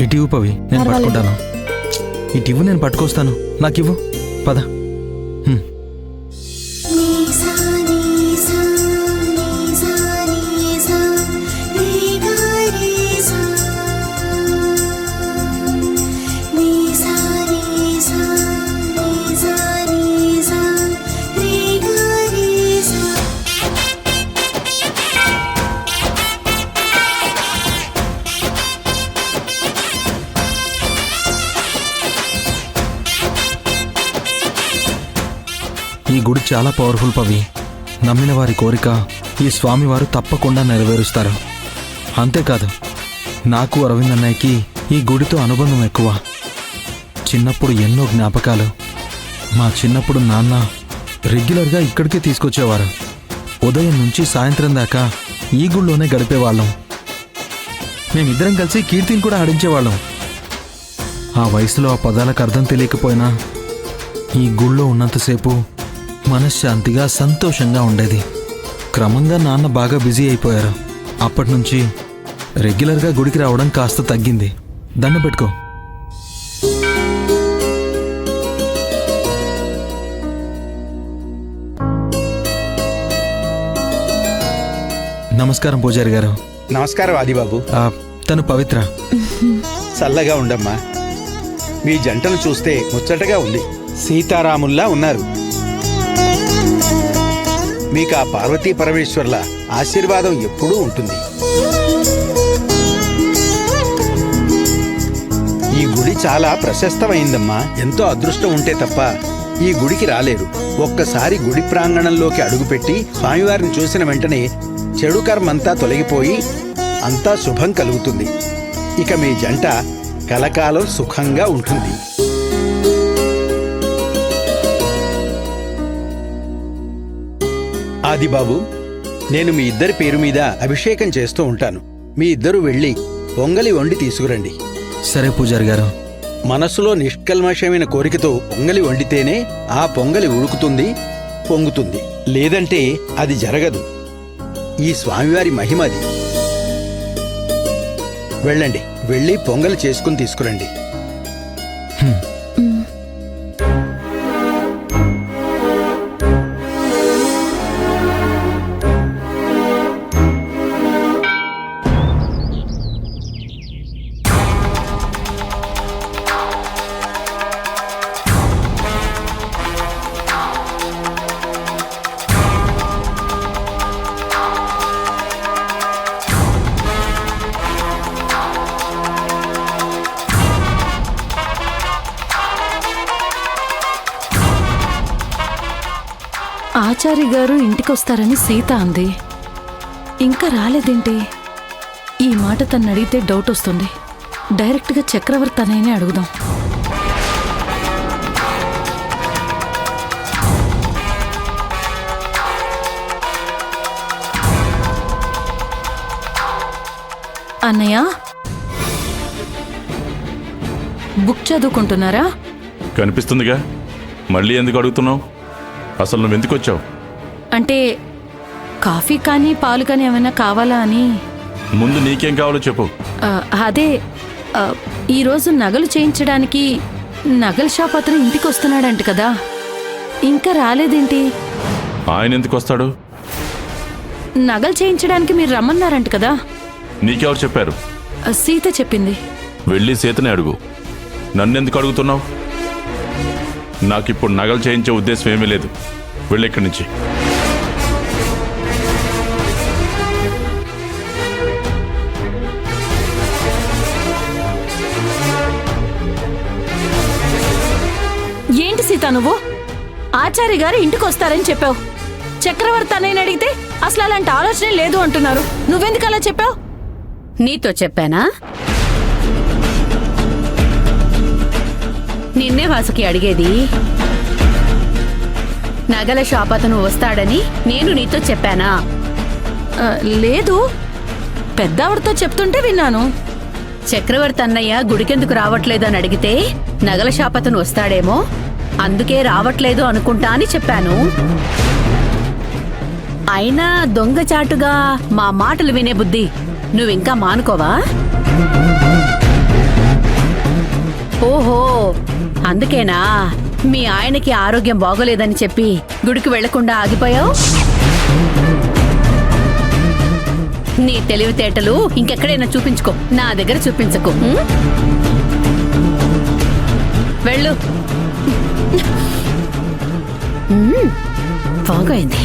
ఇటు పవి, నేను పట్టుకుంటాను. ఇటు నేను పట్టుకొస్తాను, నాకివ్వు. పద. ఈ గుడి చాలా పవర్ఫుల్ పవి. నమ్మిన వారి కోరిక ఈ స్వామివారు తప్పకుండా నెరవేరుస్తారు. అంతేకాదు, నాకు అరవింద్ అన్నయ్యకి ఈ గుడితో అనుబంధం ఎక్కువ. చిన్నప్పుడు ఎన్నో జ్ఞాపకాలు. మా చిన్నప్పుడు నాన్న రెగ్యులర్గా ఇక్కడికే తీసుకొచ్చేవారు. ఉదయం నుంచి సాయంత్రం దాకా ఈ గుడిలోనే గడిపేవాళ్ళం. మేమిద్దరం కలిసి కీర్తిని కూడా ఆడించేవాళ్ళం. ఆ వయసులో ఆ పదాలకు అర్థం తెలియకపోయినా ఈ గుళ్ళో ఉన్నంతసేపు మనశ్శాంతిగా సంతోషంగా ఉండేది. క్రమంగా నాన్న బాగా బిజీ అయిపోయారు. అప్పటి నుంచి రెగ్యులర్గా గుడికి రావడం కాస్త తగ్గింది. దండం పెట్టుకో. నమస్కారం పూజారి గారు. నమస్కారం ఆదిబాబు. తను పవిత్ర. చల్లగా ఉండమ్మా. మీ జంటను చూస్తే ముచ్చటగా ఉంది. సీతారాముల్లా ఉన్నారు. మీకు ఆ పార్వతీ పరమేశ్వర్ల ఆశీర్వాదం ఎప్పుడూ ఉంటుంది. ఈ గుడి చాలా ప్రశస్తమైందమ్మా. ఎంతో అదృష్టం ఉంటే తప్ప ఈ గుడికి రాలేరు. ఒక్కసారి గుడి ప్రాంగణంలోకి అడుగుపెట్టి స్వామివారిని చూసిన వెంటనే చెడు కర్మంతా తొలగిపోయి అంతా శుభం కలుగుతుంది. ఇక మీ జంట కలకాలం సుఖంగా ఉంటుంది. ఆదిబాబు, నేను మీ ఇద్దరి పేరు మీద అభిషేకం చేస్తూ ఉంటాను. మీ ఇద్దరు వెళ్ళి పొంగలి వండి తీసుకురండి. సరే పూజారి గారు. మనసులో నిష్కల్మషమైన కోరికతో పొంగలి వండితేనే ఆ పొంగలి ఉడుకుతుంది, పొంగుతుంది. లేదంటే అది జరగదు. ఈ స్వామివారి మహిమది. వెళ్ళండి, వెళ్ళి పొంగలి చేసుకుని తీసుకురండి. ఆచారి గారు ఇంటికొస్తారని సీత అంది. ఇంకా రాలేదేంటి? ఈ మాట తను అడిగితే డౌట్ వస్తుంది. డైరెక్ట్గా చక్రవర్తి అనేనే అడుగుదాం. అన్నయ్య, బుక్ చదువుకుంటున్నారా? కనిపిస్తుందిగా. మళ్ళీ ఎందుకు అడుగుతున్నావు? అసలు నువ్వెందుకు వచ్చావు? అంటే కాఫీ కానీ పాలు కానీ ఏమైనా కావాలా అని. ముందు నీకేం కావాలో చెప్పు. అదే, ఈరోజు నగలు చేయించడానికి నగల షాప్ అతను ఇంటికి వస్తున్నాడంట కదా, ఇంకా రాలేదేంటి? ఆయన ఎందుకు వస్తాడు? నగలు చేయించడానికి మీరు రమ్మన్నారంట కదా. నీకెవరు చెప్పారు? సీత చెప్పింది. వెళ్ళి సీతనే అడుగు. నన్నెందుకు అడుగుతున్నావు? నాకిప్పుడు నగలు చేయించే ఉద్దేశం ఏమీ లేదు. వెళ్ళి ఇక్కడి నుంచి. ఏంటి సీత, నువ్వు ఆచార్య గారు ఇంటికి వస్తారని చెప్పావు. చక్రవర్తి అన్నయ్యని అడిగితే అసలు అలాంటి ఆలోచనే లేదు అంటున్నారు. నువ్వెందుకు అలా చెప్పావు? నీతో చెప్పానా? నిన్నే వాసుకి అడిగేది. నగల షాప్ అతను వస్తాడని నేను నీతో చెప్పానా? లేదు, పెద్దావిడతో చెప్తుంటే విన్నాను. చక్రవర్తి అన్నయ్య గుడికెందుకు రావట్లేదు అని అడిగితే నగల షాప్ అతను వస్తాడేమో అందుకే రావట్లేదు అనుకుంటా అని చెప్పాను. అయినా దొంగచాటుగా మా మాటలు వినే బుద్ధి నువ్వింకా మానుకోవా? ఓహో అందుకేనా మీ ఆయనకి ఆరోగ్యం బాగోలేదని చెప్పి గుడికి వెళ్లకుండా ఆగిపోయావు? నీ తెలివితేటలు ఇంకెక్కడైనా చూపించుకో, నా దగ్గర చూపించకు. వెళ్ళు. బాగైంది.